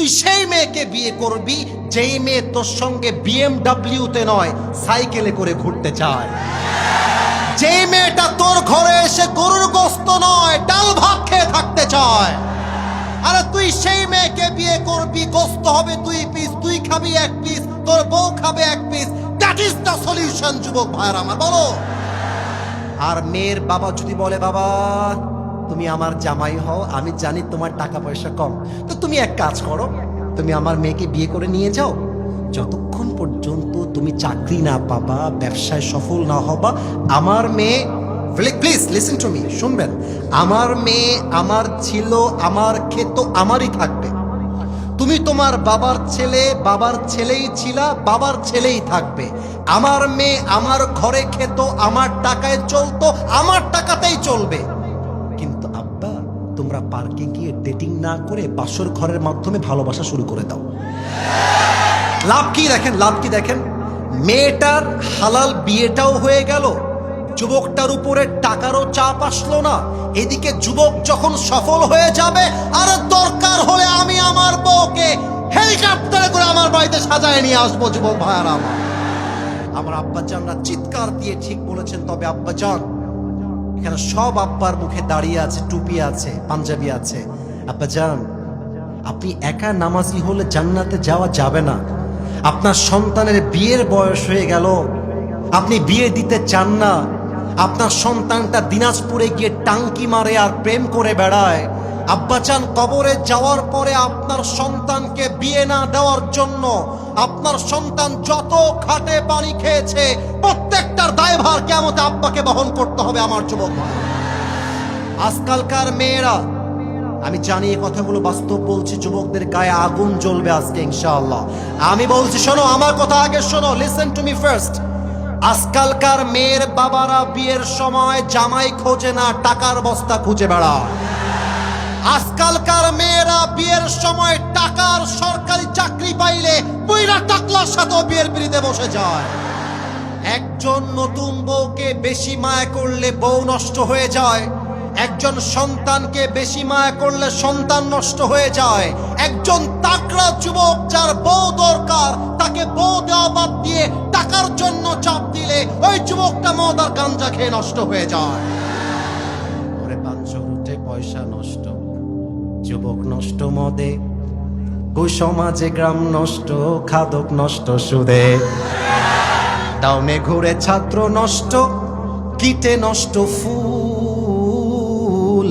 তুই সেই মেয়েকে বিয়ে করবি যেই মেয়ে তোর সঙ্গে বিএমডব্লিউতে নয় সাইকেলে করে ঘুরতে চায়, যেই মেয়েটা তোর ঘরে এসে গরুর গোস্ত নয় ডাল ভাত খেয়ে থাকতে চায়। আরে তুই সেই মেয়েকে বিয়ে করবি, গোস্ত হবে 2 পিস, তুই খাবি 1 পিস, তোর বউ খাবে 1 piece. That is the solution যুবক ভাইরা আমার, বলো। আর মেয়ের বাবা যদি বলে বাবা তুমি আমার জামাই হও, আমি জানি তোমার টাকা পয়সা কম, তো তুমি এক কাজ করো, তুমি আমার মেয়েকে বিয়ে করে নিয়ে যাও। যতক্ষণ পর্যন্ত তুমি চাকরি না পাবা, ব্যবসায় সফল না হবা, আমার মেয়ে, প্লিজ লিসেন টু মি, শুনবেন, আমার মেয়ে আমার ছিল, আমার খেত আমারই থাকবে। তুমি তোমার বাবার ছেলে, বাবার ছেলেই ছিলা, বাবার ছেলেই থাকবে। আমার মেয়ে আমার ঘরে খেত, আমার টাকায় চলতো, আমার টাকাতেই চলবে। কিন্তু আব্বা তোমরা পার্কে গিয়ে ডেটিং না করে বাসর ঘরের মাধ্যমে ভালোবাসা শুরু করে দাও। লাভ কি দেখেন, লাভ কি দেখেন, মেয়েটার হালাল বিয়েটাও হয়ে গেল, যুবকটার উপরে টাকারও চাপ আসলো না। এদিকে যুবক যখন সফল হয়ে যাবে, আর দরকার হলে আমি আমার বউকে হেলিকপ্টারে করে আমার বাড়িতে সাজায় নিয়ে আসবো। যুবক ভাইয়ারা আমার আব্বাজানরা চিৎকার দিয়ে ঠিক বলেছেন। তবে আব্বাজান, এখানে সব আব্বার মুখে দাঁড়িয়ে আছে, টুপি আছে, পাঞ্জাবি আছে। আব্বাজান, আপনি একা নামাজি হলে জান্নাতে যাওয়া যাবে না। আপনার সন্তানের বিয়ের বয়স হয়ে গেল, আপনি বিয়ে দিতে চান না। আপনার সন্তানটা দিনাজপুরে গিয়ে টাঙ্কি মারে আর প্রেম করে বেড়ায়। আব্বাজান, কবরে যাওয়ার পরে আপনার সন্তানকে বিয়ে না দেওয়ার জন্য আপনার সন্তান যত খাটে পানি খেয়েছে প্রত্যেকটার দায়ভার কিয়ামতে আব্বাকে বহন করতে হবে। আমার যুবক ভাই, আজকালকার মেয়েরা, আমি জানি এই কথাগুলো বাস্তব বলছি, যুবকদের গায়ে আগুন জ্বলবে আজকে ইনশাআল্লাহ। আমি বলছি শোনো, আমার কথা আগে শোনো, লিসেন টু মি ফার্স্ট। আজকালকার মেয়ের বাবারা বিয়ের সময় জামাই খোঁজে না, টাকার বস্তা খুঁজে বেড়ায়। আজকালকার মেয়েরা বিয়ের সময় টাকার সরকারি চাকরি পাইলে বুইরা টাকলার সাথে বিয়ের পিড়িতে বসে যায়। একজন নতুন বউকে বেশি মায়া করলে বউ নষ্ট হয়ে যায়, একজন সন্তানকে বেশি মায়া করলে সন্তান নষ্ট হয়ে যায়। একজন তাকড়া যুবক যার বউ দরকার, তাকে বউ দেওয়া বাদ দিয়ে টাকার জন্য চাপ দিলে ওই যুবকটা মদ আর গাঞ্জা খেয়ে নষ্ট হয়ে যায়। ওরে পাঁচশো উঠে পয়সা নষ্ট, যুবক নষ্ট মদে, কুসমাজে গ্রাম নষ্ট, খাদক নষ্ট সুদে, টাউনে ঘুরে ছাত্র নষ্ট, কিটে নষ্ট ফুল,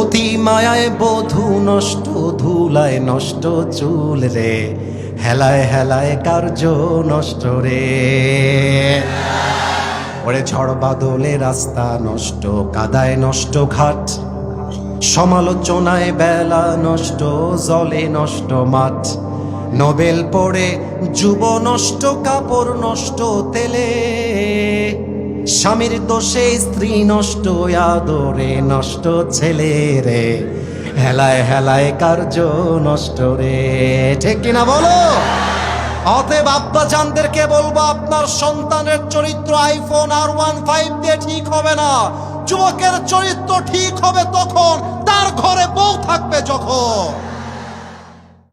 অতি মায়ায় বধূ নষ্ট, ধুলায় নষ্ট চুল রে, হেলায় হেলায় কার্য নষ্ট রে। ওরে ঝড় বাদলে রাস্তা নষ্ট, কাদায় নষ্ট ঘাট, সমালোচনায় বেলা নষ্ট, জলে নষ্ট মাঠ, নোবেল পড়ে যুব নষ্ট, কাপড় নষ্ট তেলে, স্বামীর দোষে স্ত্রী নষ্ট, আদরে নষ্ট ছেলে রে, হেলায় হেলায় কার্য নষ্ট রে। ঠিক কিনা বলো? অতএব আব্বাজানদেরকে বলবো, আপনার সন্তানের চরিত্র আইফোন R15 দিয়ে ঠিক হবে না। যুবকের চরিত্র ঠিক হবে তখন তার ঘরে বউ থাকবে যখন।